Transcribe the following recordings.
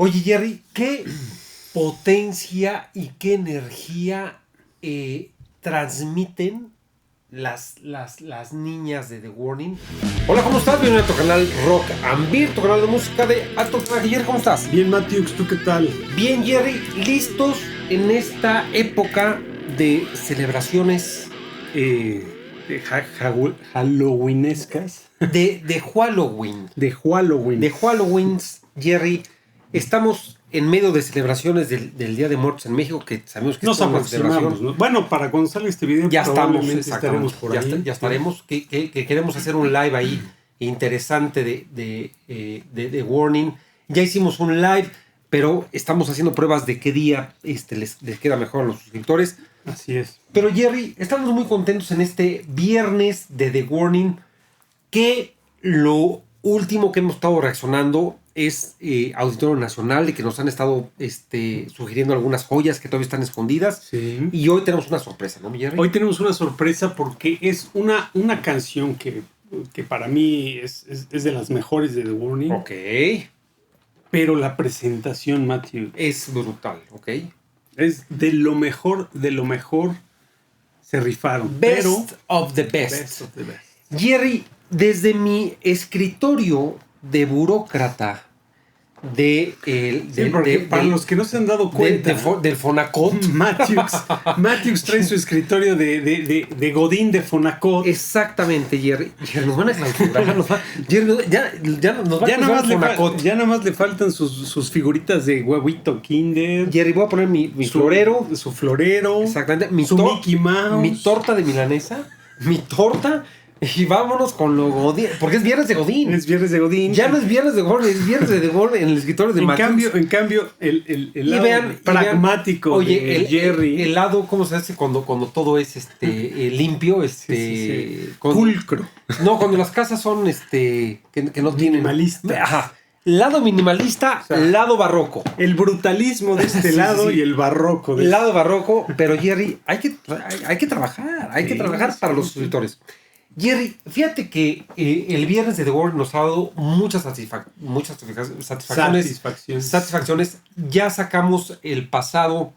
Oye, Jerry, ¿qué potencia y qué energía transmiten las niñas de The Warning? Hola, ¿cómo estás? Bienvenido a tu canal Rock and Beer, tu canal de música de alto personaje. Jerry, ¿cómo estás? Bien, Matthews, ¿tú qué tal? Bien, Jerry, listos en esta época de celebraciones Halloweenescas. de Halloween. De Halloween. De Halloween, Jerry. Estamos en medio de celebraciones del Día de Muertos en México, que sabemos que Nos es una aproximamos, celebración. ¿no? Bueno, para cuando salga este video, Ya estamos, probablemente estaremos por ahí. ya estaremos. Que queremos hacer un live ahí interesante de Warning. Ya hicimos un live, pero estamos haciendo pruebas de qué día les queda mejor a los suscriptores. Así es. Pero Jerry, estamos muy contentos en este viernes de The Warning, que lo último que hemos estado reaccionando es Auditorio Nacional, de que nos han estado sugiriendo algunas joyas que todavía están escondidas. Sí. Y hoy tenemos una sorpresa, ¿no, Jerry? Hoy tenemos una sorpresa porque es una canción que para mí es de las mejores de The Warning. Ok. Pero la presentación, Matthew, Es brutal, ok. es de lo mejor se rifaron. Best of the best. Best of the best. Jerry, desde mi escritorio de burócrata Para los que no se han dado cuenta, del Fonacot. Matthews trae su escritorio de Godín de Fonacot. Exactamente, Jerry. Nos van a clausurar. Ya nos van a clausurar Fonacot. Ya nada más le faltan sus figuritas de huevito Kinder. Jerry, voy a poner mi florero. Su florero. Exactamente. Su Mickey Mouse. Mi torta de milanesa. Mi torta. Y vámonos con lo Godín. Porque es viernes de Godín. Es viernes de Godín. Ya no es viernes de Godín, es viernes de Godín en el escritorio de Matthews. En cambio, el lado pragmático de Jerry. El lado, ¿cómo se hace cuando todo es limpio? Sí. Pulcro. No, cuando las casas son que no tienen. Minimalistas. Ajá. Lado minimalista, o sea, lado barroco. El brutalismo de este lado y el barroco de lado barroco, pero Jerry, hay que trabajar. Hay que trabajar para los suscriptores. Jerry, fíjate que el viernes de The World nos ha dado muchas satisfacciones. Ya sacamos el pasado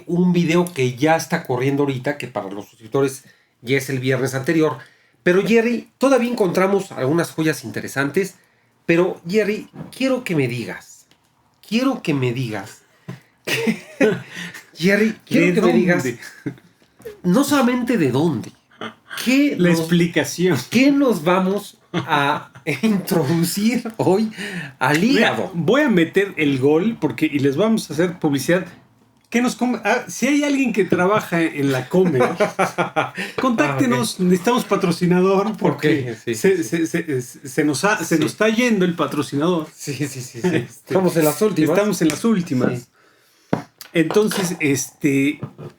un video que ya está corriendo ahorita, que para los suscriptores ya es el viernes anterior. Pero Jerry, todavía encontramos algunas joyas interesantes. Pero Jerry, quiero que me digas. Jerry, quiero que me digas. No solamente de dónde. Explicación. ¿Qué nos vamos a introducir hoy al hígado? Voy a meter el gol y les vamos a hacer publicidad. Si hay alguien que trabaja en la Comer, contáctenos. Okay. Necesitamos patrocinador porque se nos está yendo el patrocinador. Sí. Estamos en las últimas. Sí. Entonces,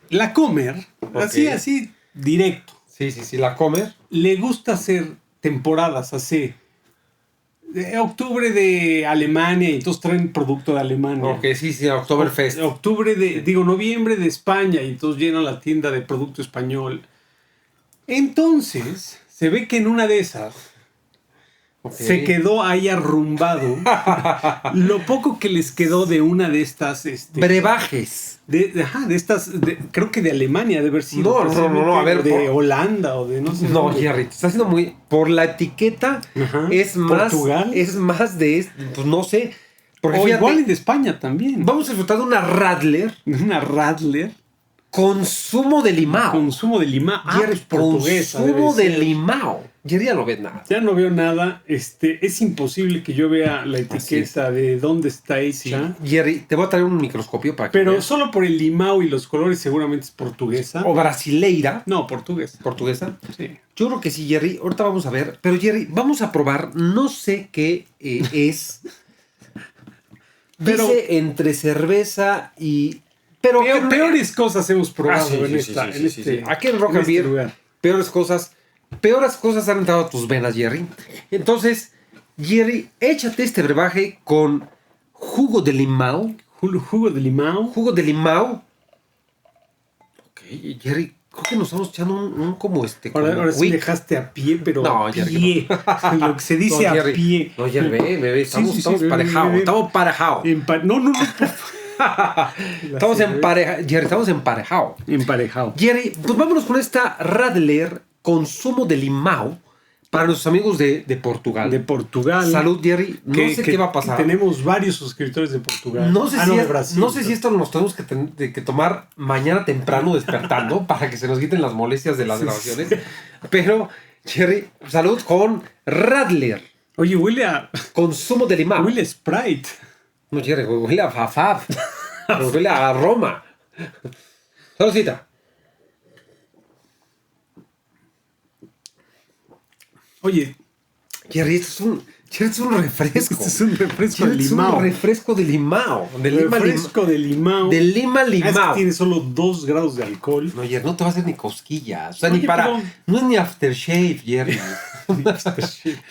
la Comer, así directo. Sí, la Comer. Le gusta hacer temporadas, hace octubre de Alemania, y entonces traen producto de Alemania. Ok, sí, Oktoberfest. Noviembre de España, y entonces llenan la tienda de producto español. Entonces, se ve que en una de esas se quedó ahí arrumbado lo poco que les quedó de una de estas brebajes. De estas, creo que de Alemania, de haber sido. No, a ver. De Holanda o de no sé. No, Jerry, te está haciendo muy. Por la etiqueta, es más. Portugal. Es más de. Pues no sé. Porque o fíjate, igual de España también. Vamos a disfrutar de una Radler. Consumo de limao. Jerry, portuguesa. Consumo de limao. Jerry, ya no ves nada. Ya no veo nada. Es imposible que yo vea la etiqueta de dónde está hecha. Sí. Jerry, te voy a traer un microscopio para que Pero veas. Solo por el limao y los colores seguramente es portuguesa. O brasileira. No, portuguesa. ¿Portuguesa? Sí. Yo creo que sí, Jerry. Ahorita vamos a ver. Pero Jerry, vamos a probar. No sé qué es. Dice entre cerveza y... Pero peores cosas hemos probado Aquí en Rock and Beer, peores cosas han entrado a tus venas, Jerry. Entonces, Jerry, échate este brebaje con jugo de limao. Jugo de limao. Ok, Jerry, creo que nos estamos echando un como Ahora sí dejaste a pie, pero no, a pie. No. Lo que se dice no, a pie. No, Jerry, bebé, estamos parejados. Estamos parejados. No. Estamos Jerry, estamos emparejados. Emparejado. Jerry, pues vámonos con esta Radler Consumo de Limao para nuestros amigos de Portugal. De Portugal. Salud, Jerry. No sé qué va a pasar. Tenemos varios suscriptores de Portugal. No sé de Brasil. No sé si esto nos tenemos que tomar mañana temprano despertando para que se nos quiten las molestias de las grabaciones. Pero, Jerry, salud con Radler. Oye, huele a... Consumo de Limao. Huele a Sprite. No, Jerry, huele a Fafaf. Huele a Roma. Saludcita. Oye, Jerry, esto es un refresco. Este es un refresco de limao. Es un refresco de limao. Refresco de limao. De lima limao. Es que tiene solo 2 grados de alcohol. No, Jerry, no te va a hacer ni cosquillas. O sea, Oye, ni para... pero... No es ni aftershave, Jerry.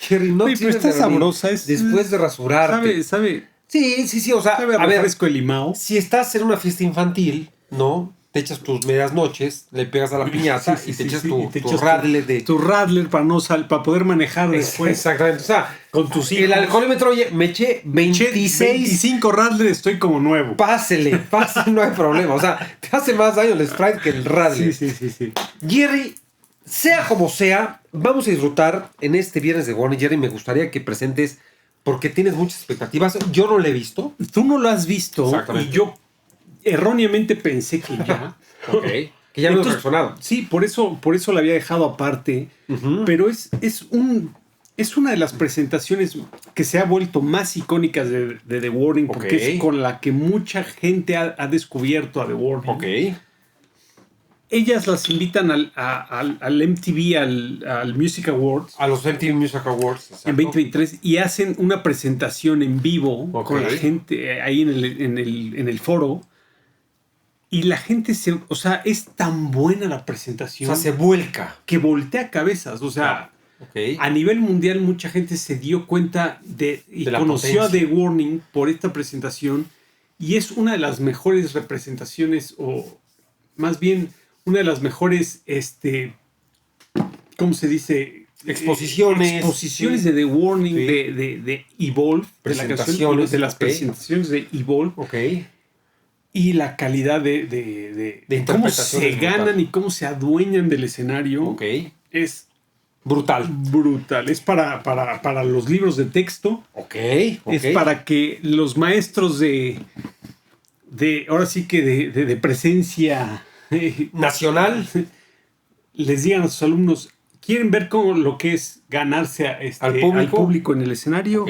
Jerry, no Oye, pero está sabrosa. Después de rasurarte. Sabe. Sí. O sea, sabe a refresco de limao. Si estás en una fiesta infantil, ¿no? Te echas tus medias noches, le pegas a la piñata y te echas tu Radler de... Tu Radler para poder manejar después. Exactamente. O sea, con tus hijos. El alcoholímetro, oye, me eché 25 Radler, estoy como nuevo. Pásele, no hay problema. O sea, te hace más daño el Sprite que el Radler. Sí. Jerry, sea como sea, vamos a disfrutar en este viernes de Warner. Jerry, me gustaría que presentes, porque tienes muchas expectativas. Yo no lo he visto. Tú no lo has visto. Exactamente. Y yo erróneamente pensé que ya. Ok. Que ya me he reaccionado. Sí, por eso la había dejado aparte. Uh-huh. Pero es una de las presentaciones que se ha vuelto más icónicas de The Warning, porque es con la que mucha gente ha descubierto a The Warning. Ok. Ellas las invitan al MTV, al Music Awards. A los MTV Music Awards. Exacto. En 2023. Y hacen una presentación en vivo con la gente ahí en el foro. Y la gente es tan buena la presentación. O sea, se vuelca. Que voltea cabezas. O sea, a nivel mundial mucha gente se dio cuenta y conoció a The Warning por esta presentación. Y es una de las mejores representaciones, o más bien una de las mejores, ¿cómo se dice? Exposiciones de The Warning, de Evolve. De la canción, de las presentaciones de Evolve. Ok. Y la calidad de cómo se ganan y cómo se adueñan del escenario es brutal. Es para los libros de texto. Es para que los maestros de ahora sí que de presencia nacional les digan a sus alumnos, ¿quieren ver cómo lo que es ganarse al público en el escenario?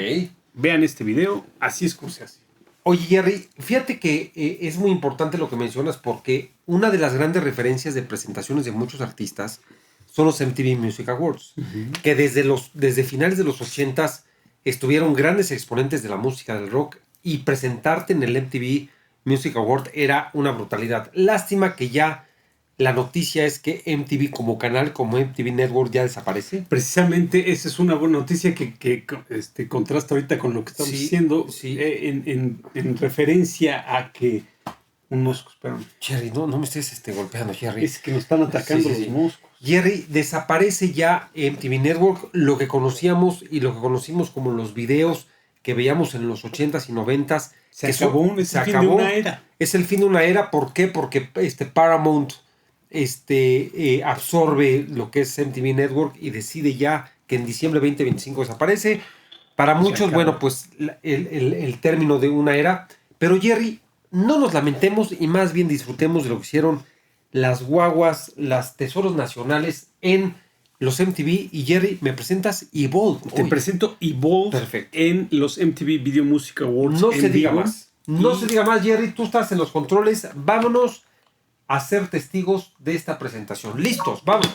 Vean este video, así es como se hace. Oye, Jerry, fíjate que es muy importante lo que mencionas, porque una de las grandes referencias de presentaciones de muchos artistas son los MTV Music Awards, que desde finales de los 80s estuvieron grandes exponentes de la música del rock, y presentarte en el MTV Music Award era una brutalidad. Lástima que ya la noticia es que MTV como canal, como MTV Network, ya desaparece. Precisamente esa es una buena noticia que contrasta ahorita con lo que estamos diciendo. Sí. En referencia a que un mosco, espérame. Jerry, no me estés golpeando, Jerry. Es que nos están atacando los moscos. Jerry, desaparece ya MTV Network, lo que conocíamos y lo que conocimos como los videos que veíamos en los 80s y 90s. Es el fin de una era. Es el fin de una era. ¿Por qué? Porque Paramount absorbe lo que es MTV Network y decide ya que en diciembre 2025 desaparece. Para muchos, bueno, pues el término de una era. Pero Jerry, no nos lamentemos y más bien disfrutemos de lo que hicieron las guaguas, las tesoros nacionales en los MTV. Y Jerry, me presentas Evolve. Te presento Evolve. Perfecto. En los MTV Video Music Awards. No se diga más. No se diga más, Jerry. Tú estás en los controles. Vámonos a ser testigos de esta presentación. ¡Listos! ¡Vámonos!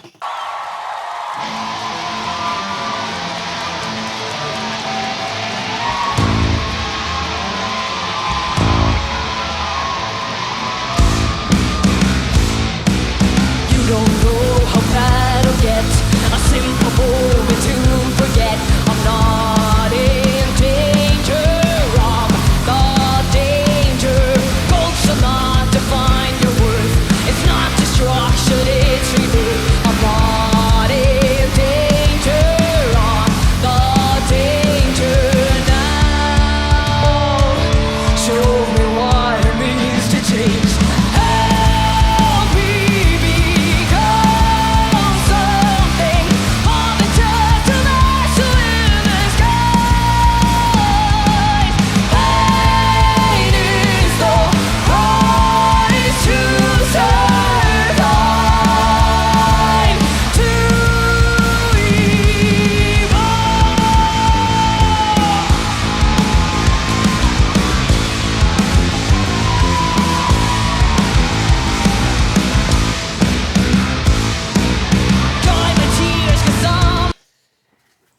You don't know how bad I'll get. A simple moment to forget. I'm not in danger of the danger. Goals are not define your worth. It's not destruction, it's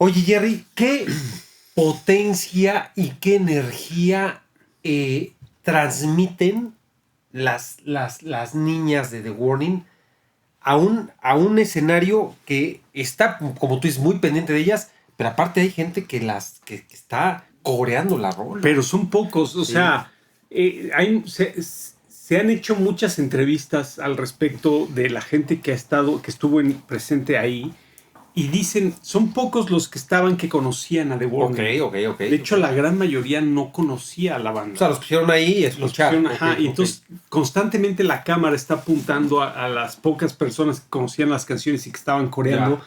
Oye, Jerry, ¿qué potencia y qué energía transmiten las niñas de The Warning a un escenario que está, como tú dices, muy pendiente de ellas, pero aparte hay gente que está coreando la rola? Pero son pocos, o sea, se han hecho muchas entrevistas al respecto de la gente que estuvo presente ahí. Y dicen, son pocos los que conocían a The Warning. Ok. De hecho, la gran mayoría no conocía a la banda. O sea, los pusieron ahí y escucharon. Y entonces, constantemente la cámara está apuntando a las pocas personas que conocían las canciones y que estaban coreando,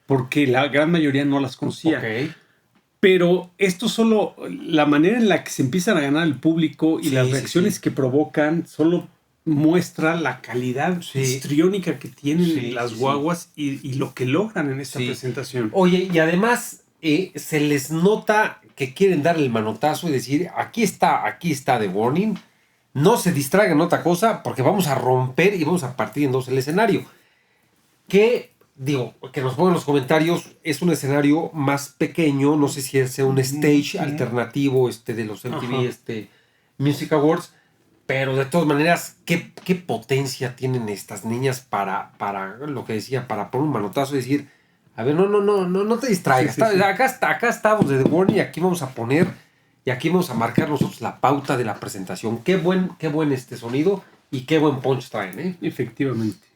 porque la gran mayoría no las conocía. Ok. Pero esto solo, la manera en la que se empiezan a ganar el público y las reacciones que provocan, solo muestra la calidad histriónica que tienen las guaguas y lo que logran en esta presentación. Oye, y además se les nota que quieren darle el manotazo y decir, aquí está The Warning, no se distraigan en otra cosa porque vamos a romper y vamos a partir en dos el escenario. Que nos pongan en los comentarios, es un escenario más pequeño, no sé si sea un stage alternativo de los MTV Music Awards. Pero de todas maneras, ¿qué potencia tienen estas niñas para lo que decía, para poner un manotazo y decir, a ver, no te distraigas. Acá estamos de The Warning y aquí vamos a poner, y aquí vamos a marcar nosotros la pauta de la presentación. Qué buen sonido y qué buen punch traen, ¿eh? Efectivamente.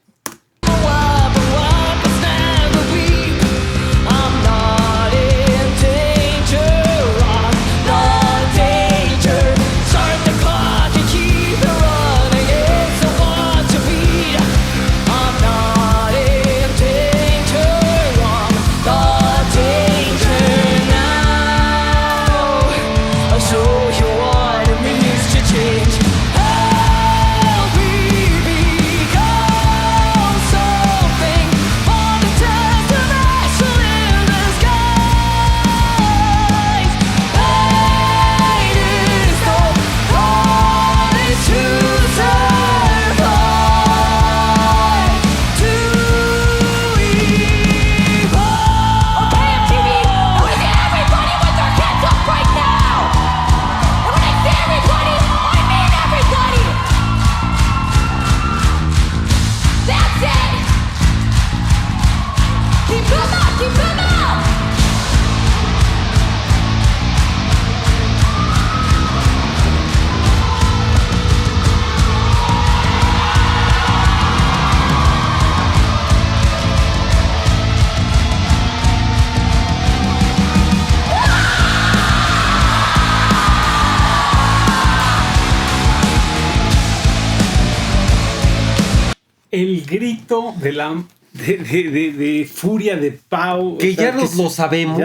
El grito de furia de Pau. Que ya lo sabemos,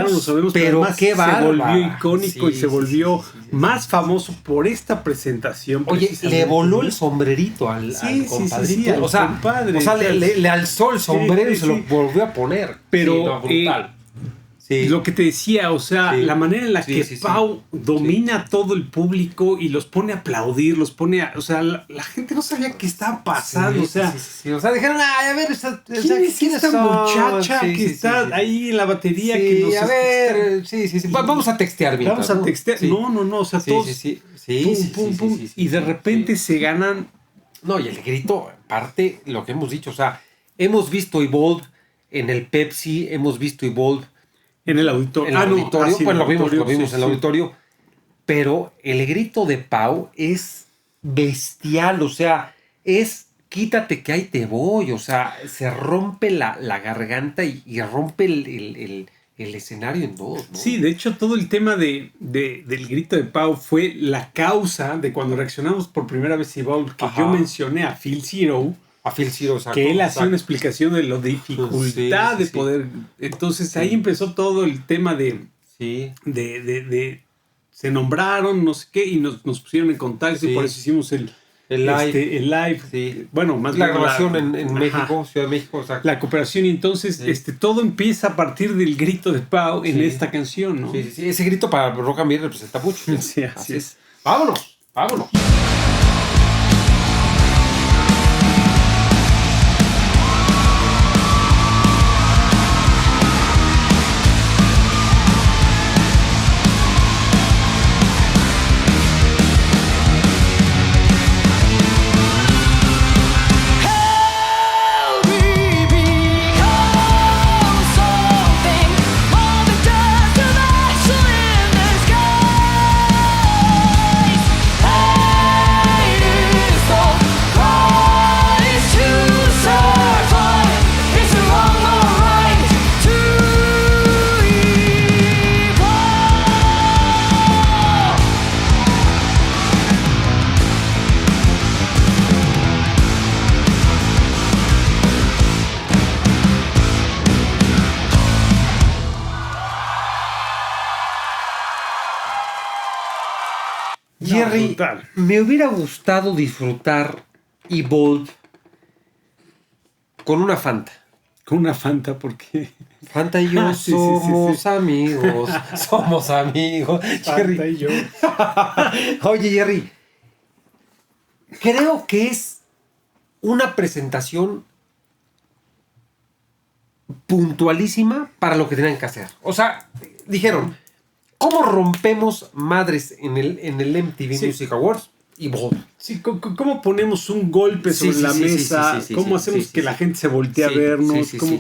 pero qué se volvió icónico y se volvió más famoso por esta presentación. Oye, le voló el sombrerito al compadrito. Compadre. O sea, le alzó el sombrero y se lo volvió a poner. Pero brutal. Lo que te decía, o sea, la manera en la que Pau domina a todo el público y los pone a aplaudir, o sea, la gente no sabía qué estaba pasando, o sea, dijeron, a ver, ¿quién es esta muchacha que está ahí en la batería? Que nos vamos a textear bien. Vamos a textear. No, o sea, todos pum, y de repente se ganan. No, y el grito, aparte, lo que hemos dicho, o sea, hemos visto Evolve en el Pepsi, hemos visto Evolve en el auditorio. Pues lo vimos en el auditorio. Pero el grito de Pau es bestial. O sea, quítate que ahí te voy. O sea, se rompe la garganta y rompe el escenario en dos, ¿no? Sí, de hecho, todo el tema del grito de Pau fue la causa de cuando reaccionamos por primera vez a Evolve, que yo mencioné a Phil Zero. Exacto, que él hacía una explicación de la dificultad de poder. Entonces ahí empezó todo el tema de se nombraron, no sé qué, y nos pusieron en contacto y por eso hicimos el live. Sí. Bueno, más la grabación en México, Ciudad de México. Exacto. La cooperación, y entonces todo empieza a partir del grito de Pau en esta canción, ¿no? Sí. Ese grito para Rock and Beer representa mucho. Sí, así es. Vámonos. Jerry, brutal. me hubiera gustado disfrutar Evolve con una Fanta. Con una Fanta, porque... Fanta y yo Sí, somos amigos. Somos amigos. Jerry. Fanta y yo. Oye, Jerry. Creo que es una presentación puntualísima para lo que tenían que hacer. O sea, dijeron, ¿cómo rompemos madres en el MTV Sí. Music Awards? Evolve. Sí, ¿cómo ponemos un golpe Sí, sobre sí, la sí, mesa? sí, sí, sí, ¿Cómo sí, hacemos sí, que sí, la sí. gente se voltee a vernos? Sí, ¿Cómo?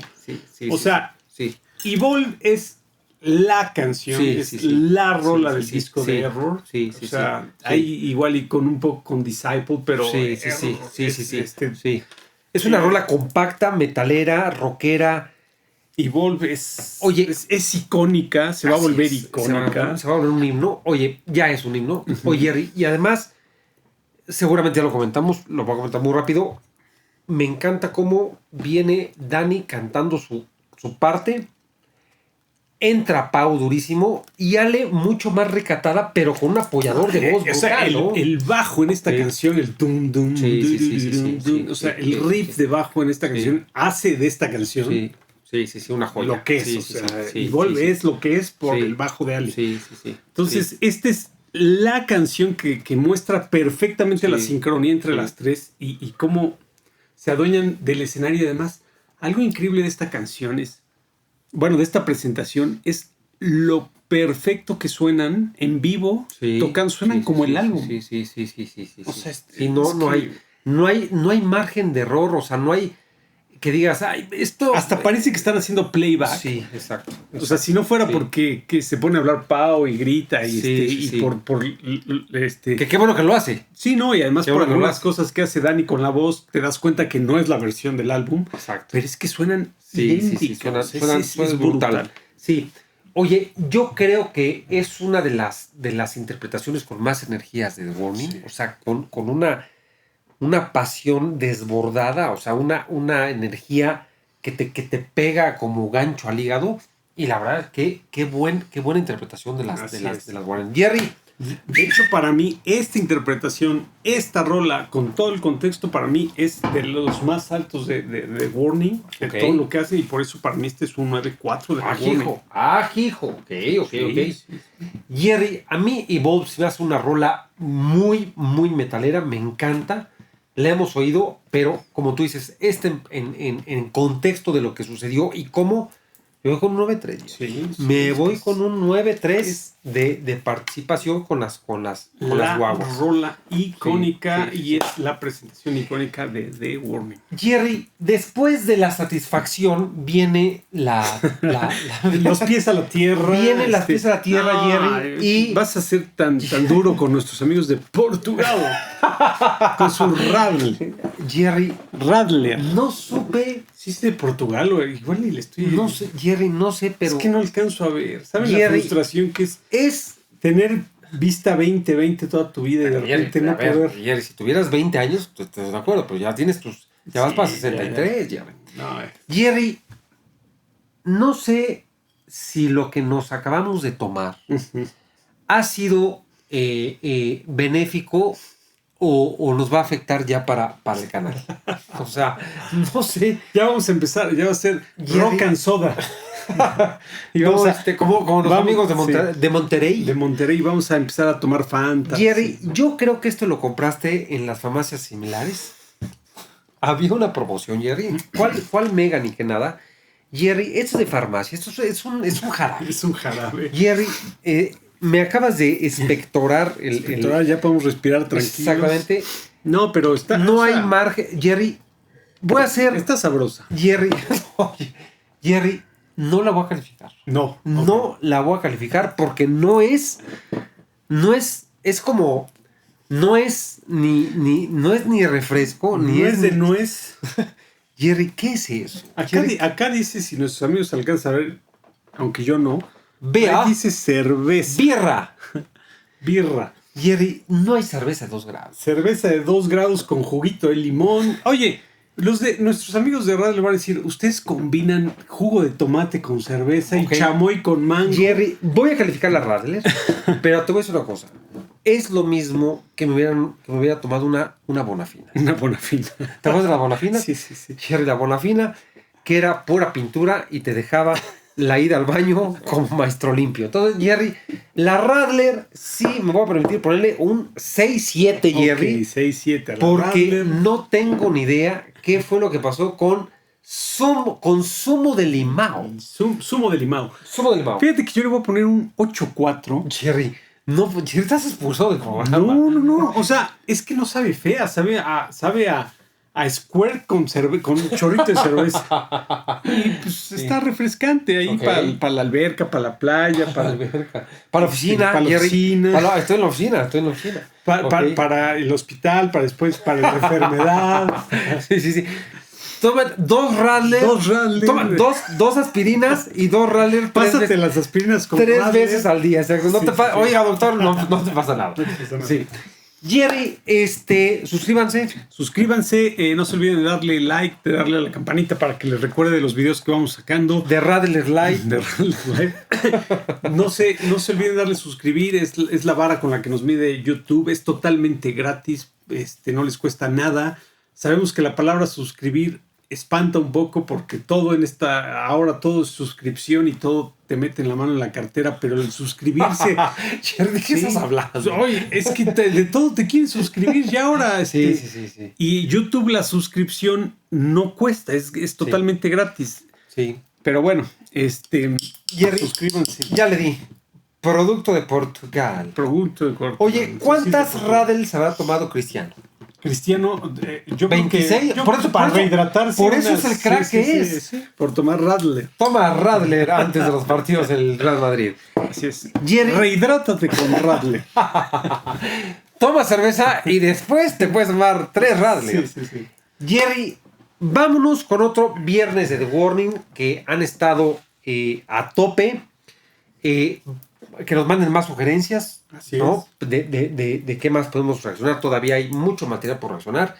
sí, O sea, sí. Evolve es la canción, Sí, es sí, sí. la rola Sí, del sí, disco sí. de Error. Sí, O sí, sea, sí. hay Sí. igual y con un poco con Disciple, pero Sí, sí, sí, Error sí, es, sí, sí, este, sí. Es una rola compacta, metalera, rockera. Evolve es, Oye, es icónica, se va a Así volver es, icónica. Se va a volver un himno. Oye, ya es un himno. Oye, Jerry, y además, seguramente ya lo comentamos, lo voy a comentar muy rápido. Me encanta cómo viene Dani cantando su parte. Entra Pau durísimo y Ale mucho más recatada, pero con un apoyador de voz O sea, brutal, ¿no? el bajo en esta Sí. canción, el dum dum, Sí, sí, sí, sí, dum, sí, dum, sí, o sea, sí, el sí, riff sí. de bajo en esta Sí. canción hace de esta canción Sí, una joya. lo que es, Sí, o sí, sea, sí, Evolve sí, sí. es lo que es por Sí. el bajo de Ali. Sí. Entonces, sí. esta es la canción que muestra perfectamente Sí. la sincronía entre Sí. las tres y cómo se adueñan del escenario. Y además, algo increíble de esta canción es, bueno, de esta presentación, es lo perfecto que suenan en vivo, Sí, tocan, suenan sí, como sí, el álbum. Sí. O sea, Sí, no, es no que- no hay margen de error, o sea, no hay que digas, ay, esto. Hasta parece que están haciendo playback. Sí, exacto. O sea, si no fuera Sí. porque que se pone a hablar Pau y grita y, Sí, sí. por Que qué bueno que lo hace. Sí, no, y además Qué por bueno que lo algunas hace. cosas que hace Dani con la voz, te das cuenta que no es la versión del álbum, Exacto. pero es que suenan Sí, idénticos. suena Es brutal. Sí. Oye, yo creo que es una de las interpretaciones con más energías de The Warning. Sí. O sea, con una pasión desbordada, o sea, una energía que te pega como gancho al hígado. Y la verdad, qué buena interpretación de las Así es. Warning. Jerry. De hecho, para mí, esta interpretación, esta rola, con todo el contexto, para mí es de los más altos de Warning, de Ok. todo lo que hace, y por eso para mí este es un 9.4 de Warning. Ajijo. Ok. Sí. Jerry, a mí Evolve se me hace una rola muy, muy metalera, me encanta. La hemos oído, pero como tú dices, en contexto de lo que sucedió y cómo, yo voy con un 9.3. Sí, Me es voy que es- con un 9.3 de participación con las la guaguas. rola icónica Sí, y es la presentación icónica de Warning. Jerry, después de la satisfacción viene Los pies a la tierra. Vienen las pies a la tierra, Jerry, y- vas a ser tan duro con nuestros amigos de Portugal. Con su Radler. Jerry, Radler. no supe, Sí es de Portugal, o igual ni le estoy... no sé, Jerry, no sé, pero es que no alcanzo a ver. ¿Saben la Jerry- frustración que es es... tener vista 20/20 toda tu vida y de repente no poder... Jerry, si tuvieras 20 años, te de acuerdo, pero ya tienes ya vas Sí, para ya, 63, Jerry. No, Jerry, no sé si lo que nos acabamos de tomar ha sido benéfico o nos va a afectar ya para el canal. O sea, no sé. Ya vamos a empezar, ya va a ser Jerry- rock and soda. y No, vamos a, como los vamos, amigos de, sí. de Monterrey. de Monterrey vamos a empezar a tomar Fanta. Jerry, yo creo que esto lo compraste en las farmacias similares. Había una promoción, Jerry. ¿Cuál mega ni que nada? Jerry, esto es de farmacia. Esto es un jarabe. Es un jarabe. Jerry, me acabas de espectorar Ahora ya podemos respirar tranquilos. Exactamente. No, pero está... No o sea, hay margen. Jerry, voy a hacer... Está sabrosa. Jerry, oye, Jerry, no la voy a calificar. No. No la voy a calificar porque no es como, no es ni refresco, ni No es de nuez. Jerry, ¿qué es eso? Acá, Jerry, acá dice, si nuestros amigos alcanzan a ver, aunque yo no, vea, ahí dice cerveza. birra. Birra. Jerry, no hay cerveza de 2 grados. Cerveza de 2 grados con juguito de limón. Oye, nuestros amigos de radio le van a decir, ustedes combinan jugo de tomate con cerveza Ok. y chamoy con mango. Jerry, voy a calificar la Radler, pero te voy a decir una cosa. es lo mismo que me hubiera tomado una Bonafina. Una Bonafina. ¿Te acuerdas de la Bonafina? Sí, sí, sí. Jerry, la Bonafina, que era pura pintura y te dejaba la ida al baño como maestro limpio. Entonces, Jerry, la Radler, sí me voy a permitir ponerle un 6-7, Jerry. Ok, 6-7. Porque Radler. no tengo ni idea qué fue lo que pasó con zumo de limao. Zumo de limao. Zumo de limao. Fíjate que yo le voy a poner un 8-4. Jerry, no, Jerry, estás expulsado del programa. No. O sea, es que no sabe fea. Sabe a Squirt con chorrito de cerveza. Y pues está refrescante ahí para la alberca, para la playa, para la oficina, para la Jerry. oficina. Estoy en la oficina. Para el hospital, para la enfermedad. Sí. Toma 2 Radler. Toma dos aspirinas y 2 Radler. Pásate las aspirinas con 3 Radler. veces al día. O sea, oiga, doctor, no te pasa nada. Sí. Jerry, suscríbanse. No se olviden de darle like, de darle a la campanita para que les recuerde de los videos que vamos sacando. De Radler Live. No se olviden de darle suscribir. Es la vara con la que nos mide YouTube. Es totalmente gratis. No les cuesta nada. Sabemos que la palabra suscribir espanta un poco porque ahora todo es suscripción y todo te mete en la mano en la cartera, pero el suscribirse... ¿De qué estás hablando? Oye, es que de todo te quieren suscribir ya ahora. Sí. Y YouTube la suscripción no cuesta, es totalmente gratis. Sí. Pero bueno, Jerry, suscríbanse. Ya le di. Producto de Portugal. Oye, ¿cuántas Radles habrá tomado Cristiano? Cristiano, yo 26. Creo que para rehidratarse. Por eso es el crack que es. Sí. Por tomar Radler. Toma Radler antes de los partidos del Real Madrid. Así es. Jerry, rehidrátate con Radler. Toma cerveza y después te puedes tomar 3 Radler. Sí. Jerry, vámonos con otro viernes de The Warning que han estado a tope. Que nos manden más sugerencias. Así ¿no? De qué más podemos reaccionar. Todavía hay mucho material por reaccionar.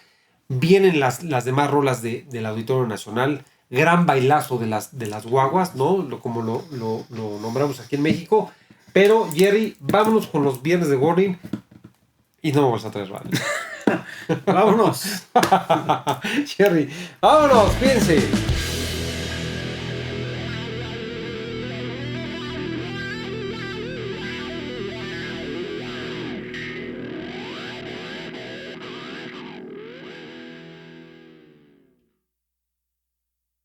Vienen las demás rolas del Auditorio Nacional. Gran bailazo de las guaguas, ¿no? Como lo nombramos aquí en México. Pero, Jerry, vámonos con los viernes de Warning. Y no vamos a traer radio. Vámonos. Jerry, vámonos, piense.